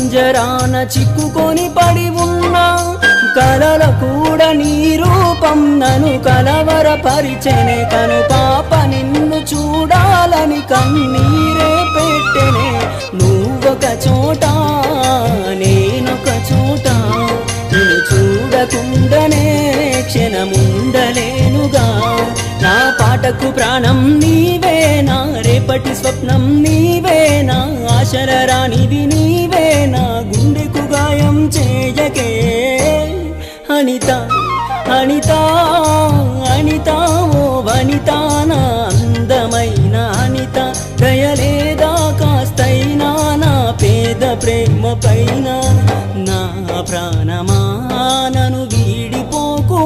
పంజరాన చిక్కుకొని పడి ఉన్నా కలల కూడా నీ రూపం నన్ను కలవరపరిచెనే కను పాప నిన్ను చూడాలని కన్నీరే పెట్టెనే నువ్వొక చోట నేనొక చోట నిన్ను చూడకుండానే క్షణముండలేనుగా నా పాటకు ప్రాణం నీవేనా రేపటి స్వప్నం నీవేనా ఆశల రానివి నీవేనా గుండెకు గాయం చేయకే అనిత అనిత అనిత ఓ వనిత నా అందమైన అనిత దయలేదా కాస్తైనా నా పేద ప్రేమ పైన నా ప్రాణమా